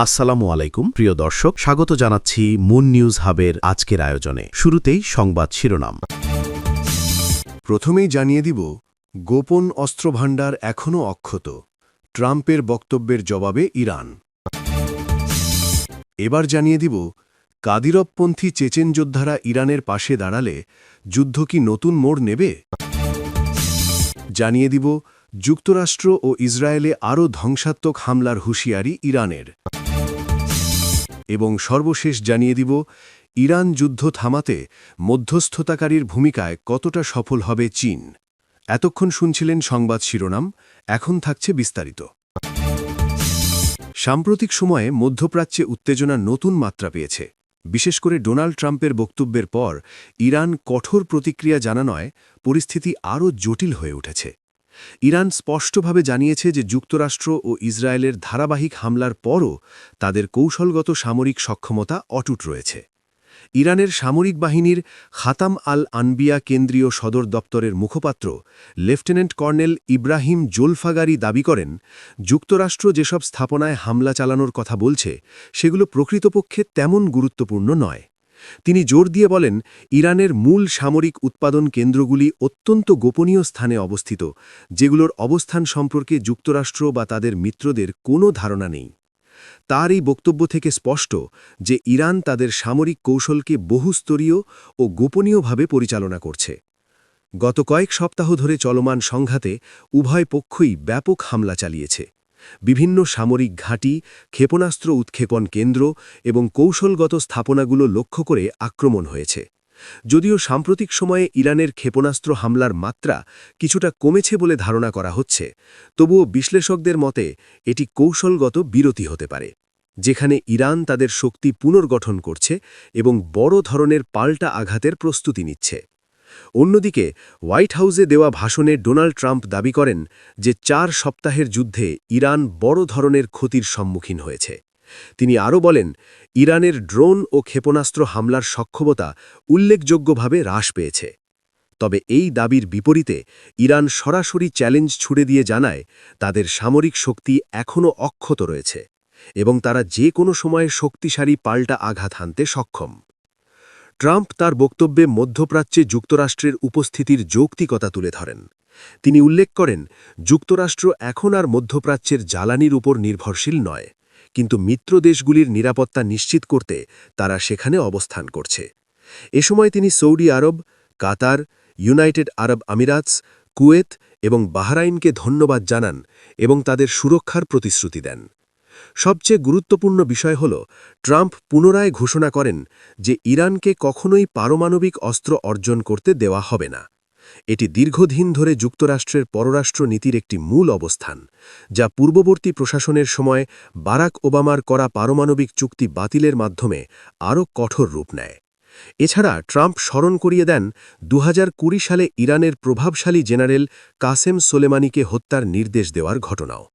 আসসালামু আলাইকুম প্রিয় দর্শক, স্বাগত জানাচ্ছি মুন নিউজ হাবের আজকের আয়োজনে। শুরুতেই সংবাদ শিরোনাম। প্রথমেই জানিয়ে দিব, গোপন অস্ত্রভাণ্ডার এখনও অক্ষত, ট্রাম্পের বক্তব্যের জবাবে ইরান। এবার জানিয়ে দিব, কাদিরভপন্থী চেচেন যোদ্ধারা ইরানের পাশে দাঁড়ালে যুদ্ধ কি নতুন মোড় নেবে। জানিয়ে দিব, যুক্তরাষ্ট্র ও ইসরায়েলে আরও ধ্বংসাত্মক হামলার হুঁশিয়ারি ইরানের। এবং সর্বশেষ জানিয়ে দিব, ইরান যুদ্ধ থামাতে মধ্যস্থতাকারীর ভূমিকায় কতটা সফল হবে চীন। এতক্ষণ শুনছিলেন সংবাদ শিরোনাম, এখন থাকছে বিস্তারিত। সাম্প্রতিক সময়ে মধ্যপ্রাচ্যে উত্তেজনা নতুন মাত্রা পেয়েছে। বিশেষ করে ডোনাল্ড ট্রাম্পের বক্তব্যের পর ইরান কঠোর প্রতিক্রিয়া জানানোয় পরিস্থিতি আরও জটিল হয়ে উঠেছে। ইরান স্পষ্টভাবে জানিয়েছে যে যুক্তরাষ্ট্র ও ইসরায়েলের ধারাবাহিক হামলার পরও তাদের কৌশলগত সামরিক সক্ষমতা অটুট রয়েছে। ইরানের সামরিক বাহিনীর খাতাম আল আনবিয়া কেন্দ্রীয় সদর দপ্তরের মুখপাত্র লেফটেন্যান্ট কর্নেল ইব্রাহিম জোলফাগারি দাবি করেন, যুক্তরাষ্ট্র যেসব স্থাপনায় হামলা চালানোর কথা বলছে সেগুলো প্রকৃতপক্ষে তেমন গুরুত্বপূর্ণ নয়। তিনি জোর দিয়ে বলেন, ইরানের মূল সামরিক উৎপাদন কেন্দ্রগুলি অত্যন্ত গোপনীয় স্থানে অবস্থিত, যেগুলোর অবস্থান সম্পর্কে যুক্তরাষ্ট্র বা তাদের মিত্রদের কোনো ধারণা নেই। তার এই বক্তব্য থেকে স্পষ্ট যে ইরান তাদের সামরিক কৌশলকে বহুস্তরীয় ও গোপনীয়ভাবে পরিচালনা করছে। গত কয়েক সপ্তাহ ধরে চলমান সংঘাতে উভয় পক্ষই ব্যাপক হামলা চালিয়েছে। বিভিন্ন সামরিক ঘাঁটি, ক্ষেপণাস্ত্র উৎক্ষেপণ কেন্দ্র এবং কৌশলগত স্থাপনাগুলো লক্ষ্য করে আক্রমণ হয়েছে। যদিও সাম্প্রতিক সময়ে ইরানের ক্ষেপণাস্ত্র হামলার মাত্রা কিছুটা কমেছে বলে ধারণা করা হচ্ছে, তবুও বিশ্লেষকদের মতে এটি কৌশলগত বিরতি হতে পারে, যেখানে ইরান তাদের শক্তি পুনর্গঠন করছে এবং বড় ধরনের পাল্টা আঘাতের প্রস্তুতি নিচ্ছে। অন্যদিকে হোয়াইট হাউসে দেওয়া ভাষণে ডোনাল্ড ট্রাম্প দাবি করেন যে 4 সপ্তাহের যুদ্ধে ইরান বড় ধরনের ক্ষতির সম্মুখীন হয়েছে। তিনি আরও বলেন, ইরানের ড্রোন ও ক্ষেপণাস্ত্র হামলার সক্ষমতা উল্লেখযোগ্যভাবে হ্রাস পেয়েছে। তবে এই দাবির বিপরীতে ইরান সরাসরি চ্যালেঞ্জ ছুড়ে দিয়ে জানায় তাদের সামরিক শক্তি এখনও অক্ষত রয়েছে এবং তারা যে কোনো সময়ে শক্তিশালী পাল্টা আঘাত হানতে সক্ষম। ট্রাম্প তার বক্তব্যে মধ্যপ্রাচ্যে যুক্তরাষ্ট্রের উপস্থিতির যৌক্তিকতা তুলে ধরেন। তিনি উল্লেখ করেন, যুক্তরাষ্ট্র এখন আর মধ্যপ্রাচ্যের জ্বালানির উপর নির্ভরশীল নয়, কিন্তু মিত্র দেশগুলির নিরাপত্তা নিশ্চিত করতে তারা সেখানে অবস্থান করছে। এ সময় তিনি সৌদি আরব, কাতার, ইউনাইটেড আরব আমিরাতস, কুয়েত এবং বাহরাইনকে ধন্যবাদ জানান এবং তাদের সুরক্ষার প্রতিশ্রুতি দেন। সবচেয়ে গুরুত্বপূর্ণ বিষয় হল, ট্রাম্প পুনরায় ঘোষণা করেন যে ইরানকে কখনোই পারমাণবিক অস্ত্র অর্জন করতে দেওয়া হবে না। এটি দীর্ঘদিন ধরে যুক্তরাষ্ট্রের পররাষ্ট্র নীতির একটি মূল অবস্থান, যা পূর্ববর্তী প্রশাসনের সময় বারাক ওবামার করা পারমাণবিক চুক্তি বাতিলের মাধ্যমে আরও কঠোর রূপ নেয়। এছাড়া ট্রাম্প স্মরণ করিয়ে দেন 2020 সালে ইরানের প্রভাবশালী জেনারেল কাসেম সোলেমানিকে হত্যার নির্দেশ দেওয়ার ঘটনাও।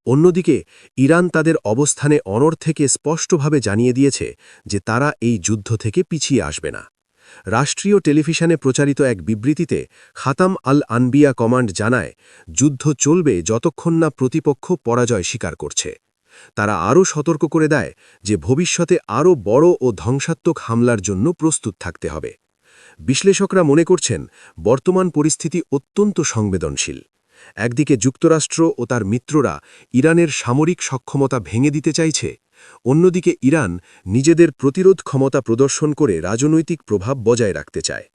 অন্যদিকে ইরান তাদের অবস্থানে অনড় থেকে স্পষ্টভাবে জানিয়ে দিয়েছে যে তারা এই যুদ্ধ থেকে পিছিয়ে আসবে না। রাষ্ট্রীয় টেলিভিশনে প্রচারিত এক বিবৃতিতে খাতাম আল আনবিয়া কমান্ড জানায়, যুদ্ধ চলবে যতক্ষণ না প্রতিপক্ষ পরাজয় স্বীকার করছে। তারা আরও সতর্ক করে দেয় যে ভবিষ্যতে আরও বড় ও ধ্বংসাত্মক হামলার জন্য প্রস্তুত থাকতে হবে। বিশ্লেষকরা মনে করছেন, বর্তমান পরিস্থিতি অত্যন্ত সংবেদনশীল। একদিকে যুক্তরাষ্ট্র ও তার মিত্ররা ইরানের সামরিক সক্ষমতা ভেঙে দিতে চাইছে, অন্যদিকে ইরান নিজেদের প্রতিরোধ ক্ষমতা প্রদর্শন করে রাজনৈতিক প্রভাব বজায় রাখতে চায়।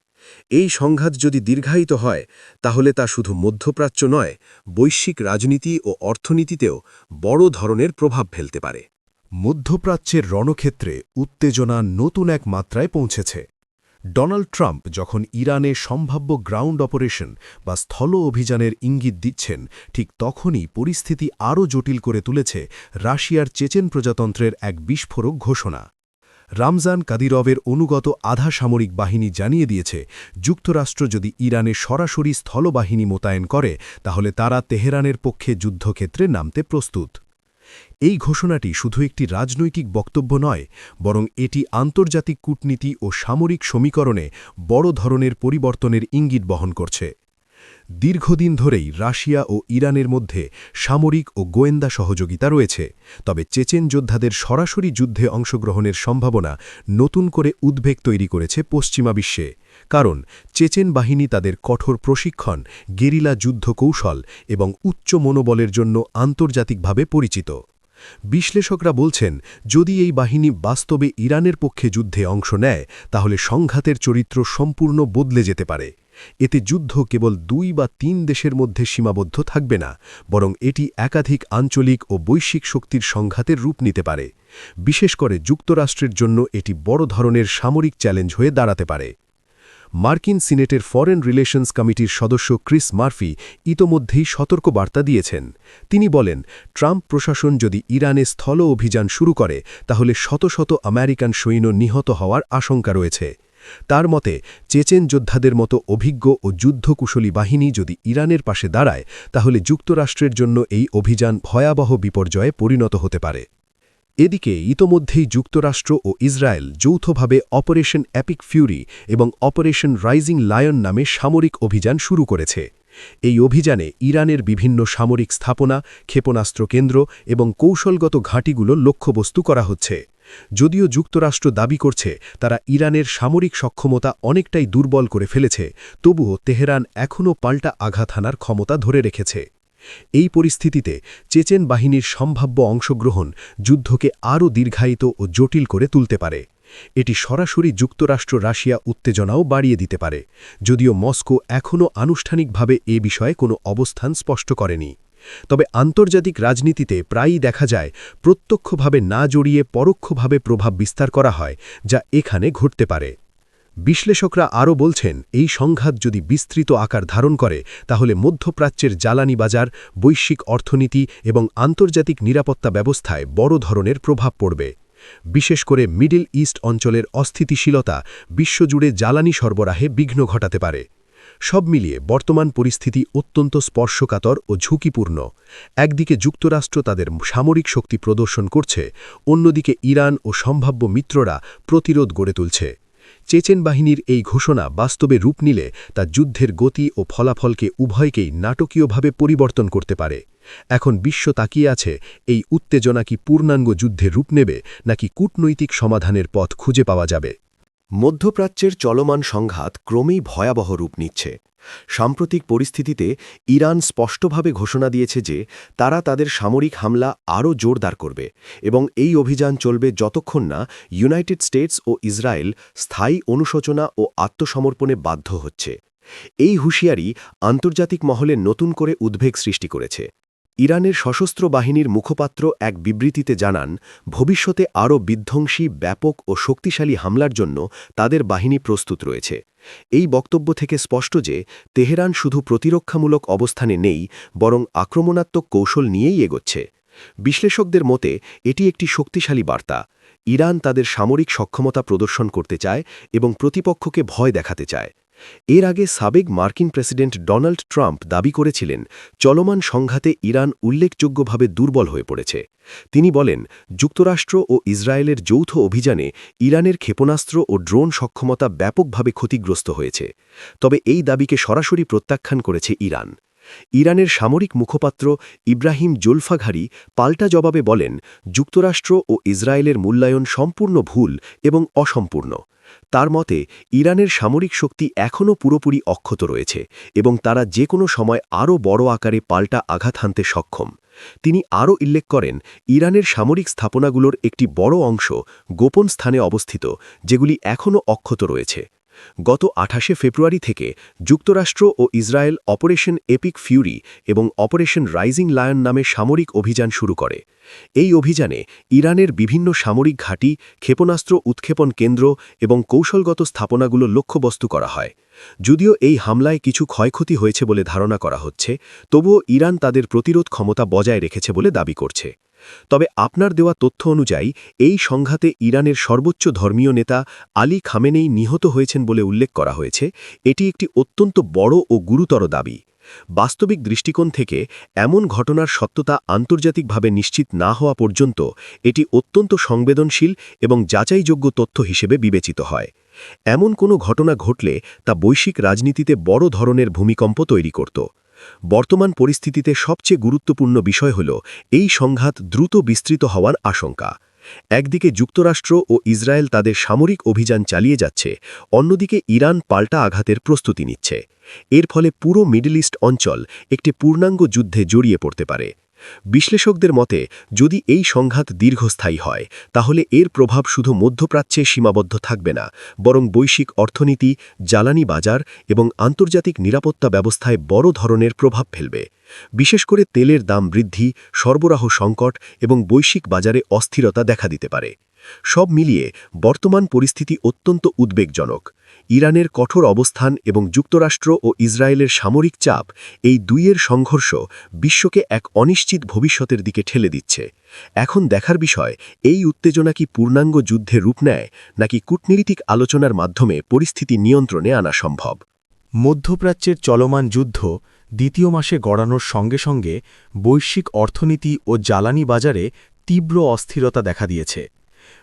এই সংঘাত যদি দীর্ঘায়িত হয়, তাহলে তা শুধু মধ্যপ্রাচ্য নয়, বৈশ্বিক রাজনীতি ও অর্থনীতিতেও বড় ধরনের প্রভাব ফেলতে পারে। মধ্যপ্রাচ্যের রণক্ষেত্রে উত্তেজনা নতুন এক মাত্রায় পৌঁছেছে। ডোনাল্ড ট্রাম্প যখন ইরানে সম্ভাব্য গ্রাউন্ড অপারেশন বা স্থল অভিযানের ইঙ্গিত দিচ্ছেন, ঠিক তখনই পরিস্থিতি আরও জটিল করে তুলেছে রাশিয়ার চেচেন প্রজাতন্ত্রের এক বিস্ফোরক ঘোষণা। রামজান কাদিরভের অনুগত আধা সামরিক বাহিনী জানিয়ে দিয়েছে, যুক্তরাষ্ট্র যদি ইরানে সরাসরি স্থলবাহিনী মোতায়েন করে, তাহলে তারা তেহরানের পক্ষে যুদ্ধক্ষেত্রে নামতে প্রস্তুত। এই ঘোষণাটি শুধু একটি রাজনৈতিক বক্তব্য নয়, বরং এটি আন্তর্জাতিক কূটনীতি ও সামরিক সমীকরণে বড় ধরনের পরিবর্তনের ইঙ্গিত বহন করছে। দীর্ঘদিন ধরেই রাশিয়া ও ইরানের মধ্যে সামরিক ও গোয়েন্দা সহযোগিতা রয়েছে, তবে চেচেন যোদ্ধাদের সরাসরি যুদ্ধে অংশগ্রহণের সম্ভাবনা নতুন করে উদ্বেগ তৈরি করেছে পশ্চিমা বিশ্বে। কারণ চেচেন বাহিনী তাদের কঠোর প্রশিক্ষণ, গেরিলা যুদ্ধ কৌশল এবং উচ্চ মনোবলের জন্য আন্তর্জাতিকভাবে পরিচিত। বিশ্লেষকরা বলছেন, যদি এই বাহিনী বাস্তবে ইরানের পক্ষে যুদ্ধে অংশ নেয় তাহলে সংঘাতের চরিত্র সম্পূর্ণ বদলে যেতে পারে। এতে যুদ্ধ কেবল 2 বা 3 দেশের মধ্যে সীমাবদ্ধ থাকবে না, বরং এটি একাধিক আঞ্চলিক ও বৈশ্বিক শক্তির সংঘাতের রূপ নিতে পারে। বিশেষ করে যুক্তরাষ্ট্রের জন্য এটি বড় ধরনের সামরিক চ্যালেঞ্জ হয়ে দাঁড়াতে পারে। মার্কিন সিনেটের ফরেন রিলেশনস কমিটির সদস্য ক্রিস মার্ফি ইতোমধ্যেই সতর্কবার্তা দিয়েছেন। তিনি বলেন, ট্রাম্প প্রশাসন যদি ইরানে স্থল অভিযান শুরু করে তাহলে শত শত আমেরিকান সৈন্য নিহত হওয়ার আশঙ্কা রয়েছে। তার মতে, চেচেন যোদ্ধাদের মতো অভিজ্ঞ ও যুদ্ধকুশলী বাহিনী যদি ইরানের পাশে দাঁড়ায় তাহলে যুক্তরাষ্ট্রের জন্য এই অভিযান ভয়াবহ বিপর্যয়ে পরিণত হতে পারে। এদিকে ইতোমধ্যেই যুক্তরাষ্ট্র ও ইসরায়েল যৌথভাবে অপারেশন এপিক ফিউরি এবং অপারেশন রাইজিং লায়ন নামে সামরিক অভিযান শুরু করেছে। এই অভিযানে ইরানের বিভিন্ন সামরিক স্থাপনা, ক্ষেপণাস্ত্র কেন্দ্র এবং কৌশলগত ঘাঁটিগুলো লক্ষ্যবস্তু করা হচ্ছে। যদিও যুক্তরাষ্ট্র দাবি করছে তারা ইরানের সামরিক সক্ষমতা অনেকটাই দুর্বল করে ফেলেছে, তবুও তেহরান এখনও পাল্টা আঘাত হানার ক্ষমতা ধরে রেখেছে। এই পরিস্থিতিতে চেচেন বাহিনীর সম্ভাব্য অংশগ্রহণ যুদ্ধকে আরও দীর্ঘায়িত ও জটিল করে তুলতে পারে। এটি সরাসরি যুক্তরাষ্ট্র রাশিয়া উত্তেজনাও বাড়িয়ে দিতে পারে, যদিও মস্কো এখনও আনুষ্ঠানিকভাবে এ বিষয়ে কোনো অবস্থান স্পষ্ট করেনি। তবে আন্তর্জাতিক রাজনীতিতে প্রায়ই দেখা যায় প্রত্যক্ষভাবে না জড়িয়ে পরোক্ষভাবে প্রভাব বিস্তার করা হয়, যা এখানে ঘটতে পারে। বিশ্লেষকরা আরও বলছেন, এই সংঘাত যদি বিস্তৃত আকার ধারণ করে তাহলে মধ্যপ্রাচ্যের জ্বালানি বাজার, বৈশ্বিক অর্থনীতি এবং আন্তর্জাতিক নিরাপত্তা ব্যবস্থায় বড় ধরনের প্রভাব পড়বে। বিশেষ করে মিডল ইস্ট অঞ্চলের অস্থিতিশীলতা বিশ্বজুড়ে জ্বালানি সরবরাহে বিঘ্ন ঘটাতে পারে। সব মিলিয়ে বর্তমান পরিস্থিতি অত্যন্ত স্পর্শকাতর ও ঝুঁকিপূর্ণ। একদিকে যুক্তরাষ্ট্র তাদের সামরিক শক্তি প্রদর্শন করছে, অন্যদিকে ইরান ও সম্ভাব্য মিত্ররা প্রতিরোধ গড়ে তুলছে। চেচেন বাহিনীর এই ঘোষণা বাস্তবে রূপ নিলে তা যুদ্ধের গতি ও ফলাফলকে উভয়কেই নাটকীয়ভাবে পরিবর্তন করতে পারে। এখন বিশ্ব তাকিয়ে আছে, এই উত্তেজনা কি পূর্ণাঙ্গ যুদ্ধের রূপ নেবে নাকি কূটনৈতিক সমাধানের পথ খুঁজে পাওয়া যাবে। মধ্যপ্রাচ্যের চলমান সংঘাত ক্রমেই ভয়াবহ রূপ নিচ্ছে। সাম্প্রতিক পরিস্থিতিতে ইরান স্পষ্টভাবে ঘোষণা দিয়েছে যে তারা তাদের সামরিক হামলা আরও জোরদার করবে এবং এই অভিযান চলবে যতক্ষণ না ইউনাইটেড স্টেটস ও ইসরায়েল স্থায়ী অনুশোচনা ও আত্মসমর্পণে বাধ্য হচ্ছে। এই হুঁশিয়ারি আন্তর্জাতিক মহলে নতুন করে উদ্বেগ সৃষ্টি করেছে। ইরানের সশস্ত্র বাহিনীর মুখপাত্র এক বিবৃতিতে জানান, ভবিষ্যতে আরও বিধ্বংসী, ব্যাপক ও শক্তিশালী হামলার জন্য তাদের বাহিনী প্রস্তুত রয়েছে। এই বক্তব্য থেকে স্পষ্ট যে তেহরান শুধু প্রতিরক্ষামূলক অবস্থানে নেই, বরং আক্রমণাত্মক কৌশল নিয়েই এগোচ্ছে। বিশ্লেষকদের মতে এটি একটি শক্তিশালী বার্তা। ইরান তাদের সামরিক সক্ষমতা প্রদর্শন করতে চায় এবং প্রতিপক্ষকে ভয় দেখাতে চায়। এর আগে সাবেক মার্কিন প্রেসিডেন্ট ডোনাল্ড ট্রাম্প দাবি করেছিলেন, চলমান সংঘাতে ইরান উল্লেখযোগ্যভাবে দুর্বল হয়ে পড়েছে। তিনি বলেন, যুক্তরাষ্ট্র ও ইসরায়েলের যৌথ অভিযানে ইরানের ক্ষেপণাস্ত্র ও ড্রোন সক্ষমতা ব্যাপকভাবে ক্ষতিগ্রস্ত হয়েছে। তবে এই দাবিকে সরাসরি প্রত্যাখ্যান করেছে ইরান। ইরানের সামরিক মুখপাত্র ইব্রাহিম জোলফাঘারি পাল্টা জবাবে বলেন, যুক্তরাষ্ট্র ও ইসরায়েলের মূল্যায়ন সম্পূর্ণ ভুল এবং অসম্পূর্ণ। তার মতে ইরানের সামরিক শক্তি এখনও পুরোপুরি অক্ষত রয়েছে এবং তারা যে কোনো সময় আরও বড় আকারে পাল্টা আঘাত হানতে সক্ষম। তিনি আরও উল্লেখ করেন, ইরানের সামরিক স্থাপনাগুলোর একটি বড় অংশ গোপন স্থানে অবস্থিত, যেগুলি এখনও অক্ষত রয়েছে। গত 28শে ফেব্রুয়ারি থেকে যুক্তরাষ্ট্র ও ইসরায়েল অপারেশন এপিক ফিউরি এবং অপারেশন রাইজিং লায়ন নামে সামরিক অভিযান শুরু করে। এই অভিযানে ইরানের বিভিন্ন সামরিক ঘাঁটি, ক্ষেপণাস্ত্র উৎক্ষেপণ কেন্দ্র এবং কৌশলগত স্থাপনাগুলো লক্ষ্যবস্তু করা হয়। যদিও এই হামলায় কিছু ক্ষয়ক্ষতি হয়েছে বলে ধারণা করা হচ্ছে, তবুও ইরান তাদের প্রতিরোধ ক্ষমতা বজায় রেখেছে বলে দাবি করছে। তবে আপনার দেওয়া তথ্য অনুযায়ী এই সংঘাতে ইরানের সর্বোচ্চ ধর্মীয় নেতা আলী খামেনেই নিহত হয়েছেন বলে উল্লেখ করা হয়েছে। এটি একটি অত্যন্ত বড় ও গুরুতর দাবি। বাস্তবিক দৃষ্টিকোণ থেকে এমন ঘটনার সত্যতা আন্তর্জাতিকভাবে নিশ্চিত না হওয়া পর্যন্ত এটি অত্যন্ত সংবেদনশীল এবং যাচাইযোগ্য তথ্য হিসেবে বিবেচিত হয়। এমন কোনো ঘটনা ঘটলে তা বৈশ্বিক রাজনীতিতে বড় ধরনের ভূমিকম্প তৈরি করত। বর্তমান পরিস্থিতিতে সবচেয়ে গুরুত্বপূর্ণ বিষয় হল এই সংঘাত দ্রুত বিস্তৃত হওয়ার আশঙ্কা। একদিকে যুক্তরাষ্ট্র ও ইসরায়েল তাদের সামরিক অভিযান চালিয়ে যাচ্ছে, অন্যদিকে ইরান পাল্টা আঘাতের প্রস্তুতি নিচ্ছে। এর ফলে পুরো মিডল ইস্ট অঞ্চল একটি পূর্ণাঙ্গ যুদ্ধে জড়িয়ে পড়তে পারে। বিশ্লেষকদের মতে, যদি এই সংঘাত দীর্ঘস্থায়ী হয় তাহলে এর প্রভাব শুধু মধ্যপ্রাচ্যে সীমাবদ্ধ থাকবে না, বরং বৈশ্বিক অর্থনীতি, জ্বালানি বাজার এবং আন্তর্জাতিক নিরাপত্তা ব্যবস্থায় বড় ধরনের প্রভাব ফেলবে। বিশেষ করে তেলের দাম বৃদ্ধি, সরবরাহ সংকট এবং বৈশ্বিক বাজারে অস্থিরতা দেখা দিতে পারে। সব মিলিয়ে বর্তমান পরিস্থিতি অত্যন্ত উদ্বেগজনক। ইরানের কঠোর অবস্থান এবং যুক্তরাষ্ট্র ও ইসরায়েলের সামরিক চাপ, এই দুইয়ের সংঘর্ষ বিশ্বকে এক অনিশ্চিত ভবিষ্যতের দিকে ঠেলে দিচ্ছে। এখন দেখার বিষয়, এই উত্তেজনা কি পূর্ণাঙ্গ যুদ্ধে রূপ নেয়, নাকি কূটনীতিক আলোচনার মাধ্যমে পরিস্থিতি নিয়ন্ত্রণে আনা সম্ভব। মধ্যপ্রাচ্যের চলমান যুদ্ধ দ্বিতীয় মাসে গড়ানোর সঙ্গে সঙ্গে বৈশ্বিক অর্থনীতি ও জ্বালানি বাজারে তীব্র অস্থিরতা দেখা দিয়েছে।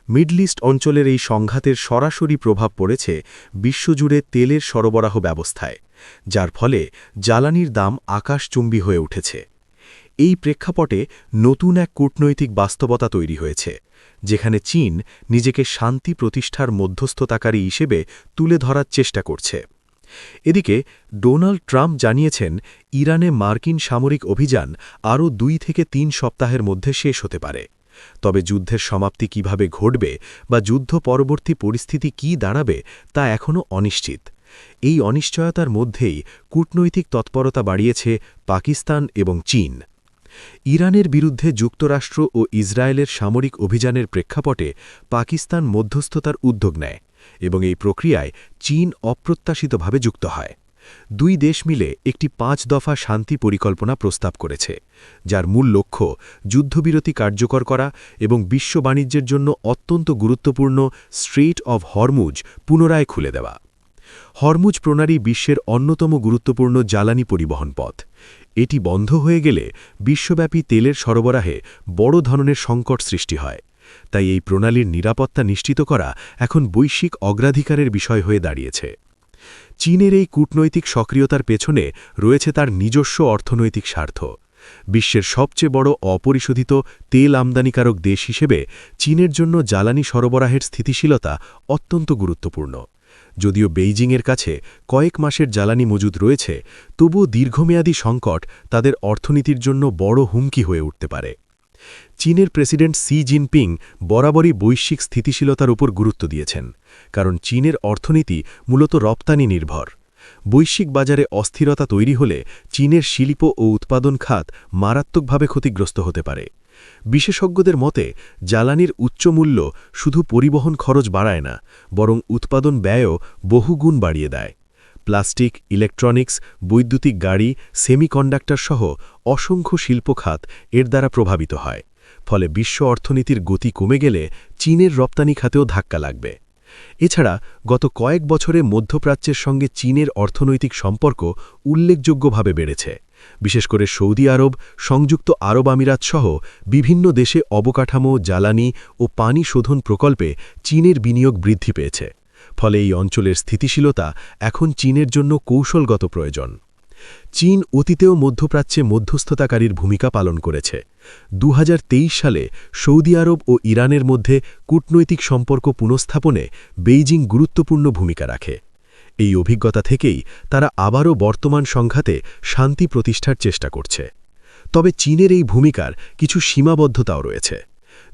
মিডল ইস্ট অঞ্চলের এই সংঘাতের সরাসরি প্রভাব পড়েছে বিশ্বজুড়ে তেলের সরবরাহ ব্যবস্থায়, যার ফলে জ্বালানির দাম আকাশচুম্বী হয়ে উঠেছে। এই প্রেক্ষাপটে নতুন এক কূটনৈতিক বাস্তবতা তৈরি হয়েছে, যেখানে চীন নিজেকে শান্তি প্রতিষ্ঠার মধ্যস্থতাকারী হিসেবে তুলে ধরার চেষ্টা করছে। এদিকে ডোনাল্ড ট্রাম্প জানিয়েছেন, ইরানে মার্কিন সামরিক অভিযান আরও 2 থেকে 3 সপ্তাহের মধ্যে শেষ হতে পারে। তবে যুদ্ধের সমাপ্তি কিভাবে ঘটবে বা যুদ্ধ পরবর্তী পরিস্থিতি কি দাঁড়াবে তা এখনও অনিশ্চিত। এই অনিশ্চয়তার মধ্যেই কূটনৈতিক তৎপরতা বাড়িয়েছে পাকিস্তান এবং চীন। ইরানের বিরুদ্ধে যুক্তরাষ্ট্র ও ইসরায়েলের সামরিক অভিযানের প্রেক্ষাপটে পাকিস্তান মধ্যস্থতার উদ্যোগ নেয় এবং এই প্রক্রিয়ায় চীন অপ্রত্যাশিতভাবে যুক্ত হয়। 2 দেশ মিলে একটি 5 দফা শান্তি পরিকল্পনা প্রস্তাব করেছে, যার মূল লক্ষ্য যুদ্ধবিরতি কার্যকর করা এবং বিশ্ব বাণিজ্যের জন্য অত্যন্ত গুরুত্বপূর্ণ স্ট্রেইট অব হরমুজ পুনরায় খুলে দেওয়া। হরমুজ প্রণালী বিশ্বের অন্যতম গুরুত্বপূর্ণ জ্বালানি পরিবহন পথ। এটি বন্ধ হয়ে গেলে বিশ্বব্যাপী তেলের সরবরাহে বড় ধরনের সংকট সৃষ্টি হয়। তাই এই প্রণালীর নিরাপত্তা নিশ্চিত করা এখন বৈশ্বিক অগ্রাধিকারের বিষয় হয়ে দাঁড়িয়েছে। চীনের এই কূটনৈতিক সক্রিয়তার পেছনে রয়েছে তার নিজস্ব অর্থনৈতিক স্বার্থ। বিশ্বের সবচেয়ে বড় অপরিশোধিত তেল আমদানিকারক দেশ হিসেবে চীনের জন্য জ্বালানি সরবরাহের স্থিতিশীলতা অত্যন্ত গুরুত্বপূর্ণ। যদিও বেইজিংয়ের কাছে কয়েক মাসের জ্বালানি মজুদ রয়েছে, তবুও দীর্ঘমেয়াদী সংকট তাদের অর্থনীতির জন্য বড় হুমকি হয়ে উঠতে পারে। চীনের প্রেসিডেন্ট শি জিনপিং বরাবরই বৈশ্বিক স্থিতিশীলতার উপর গুরুত্ব দিয়েছেন, কারণ চীনের অর্থনীতি মূলত রপ্তানি নির্ভর। বৈশ্বিক বাজারে অস্থিরতা তৈরি হলে চীনের শিল্প ও উৎপাদন খাত মারাত্মকভাবে ক্ষতিগ্রস্ত হতে পারে। বিশেষজ্ঞদের মতে, জ্বালানির উচ্চ মূল্য শুধু পরিবহন খরচ বাড়ায় না, বরং উৎপাদন ব্যয়ও বহুগুণ বাড়িয়ে দেয়। প্লাস্টিক, ইলেকট্রনিক্স, বৈদ্যুতিক গাড়ি, সেমিকন্ডাক্টর সহ অসংখ্য শিল্প খাত এর দ্বারা প্রভাবিত হয়। ফলে বিশ্ব অর্থনীতির গতি কমে গেলে চীনের রপ্তানি খাতেও ধাক্কা লাগবে। এছাড়া গত কয়েক বছরে মধ্যপ্রাচ্যের সঙ্গে চীনের অর্থনৈতিক সম্পর্ক উল্লেখযোগ্যভাবে বেড়েছে। বিশেষ করে সৌদি আরব, সংযুক্ত আরব আমিরাত সহ বিভিন্ন দেশে অবকাঠামো, জ্বালানি ও পানি শোধন প্রকল্পে চীনের বিনিয়োগ বৃদ্ধি পেয়েছে। ফলে এই অঞ্চলের স্থিতিশীলতা এখন চীনের জন্য কৌশলগত প্রয়োজন। চীন অতীতেও মধ্যপ্রাচ্যে মধ্যস্থতাকারীর ভূমিকা পালন করেছে। 2023 সালে সৌদি আরব ও ইরানের মধ্যে কূটনৈতিক সম্পর্ক পুনঃস্থাপনে বেইজিং গুরুত্বপূর্ণ ভূমিকা রাখে। এই অভিজ্ঞতা থেকেই তারা আবারও বর্তমান সংঘাতে শান্তি প্রতিষ্ঠার চেষ্টা করছে। তবে চীনের এই ভূমিকার কিছু সীমাবদ্ধতাও রয়েছে।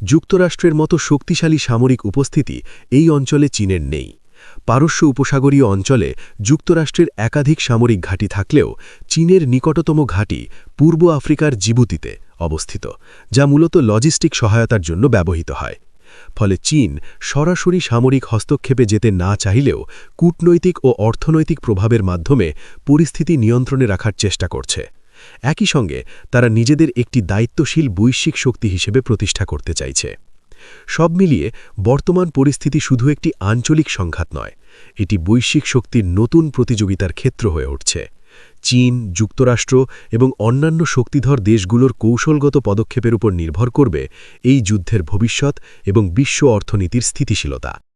যুক্তরাষ্ট্রের মতো শক্তিশালী সামরিক উপস্থিতি এই অঞ্চলে চীনের নেই। পারস্য উপসাগরীয় অঞ্চলে যুক্তরাষ্ট্রের একাধিক সামরিক ঘাঁটি থাকলেও চীনের নিকটতম ঘাঁটি পূর্ব আফ্রিকার জিবুতিতে অবস্থিত, যা মূলত লজিস্টিক সহায়তার জন্য ব্যবহৃত হয়। ফলে চীন সরাসরি সামরিক হস্তক্ষেপে যেতে না চাইলেও কূটনৈতিক ও অর্থনৈতিক প্রভাবের মাধ্যমে পরিস্থিতি নিয়ন্ত্রণে রাখার চেষ্টা করছে। একই সঙ্গে তারা নিজেদের একটি দায়িত্বশীল বৈশ্বিক শক্তি হিসেবে প্রতিষ্ঠা করতে চাইছে। সব মিলিয়ে বর্তমান পরিস্থিতি শুধু একটি আঞ্চলিক সংঘাত নয়, এটি বৈশ্বিক শক্তির নতুন প্রতিযোগিতার ক্ষেত্র হয়ে উঠছে। চীন, যুক্তরাষ্ট্র এবং অন্যান্য শক্তিধর দেশগুলোর কৌশলগত পদক্ষেপের উপর নির্ভর করবে এই যুদ্ধের ভবিষ্যৎ এবং বিশ্ব অর্থনীতির স্থিতিশীলতা।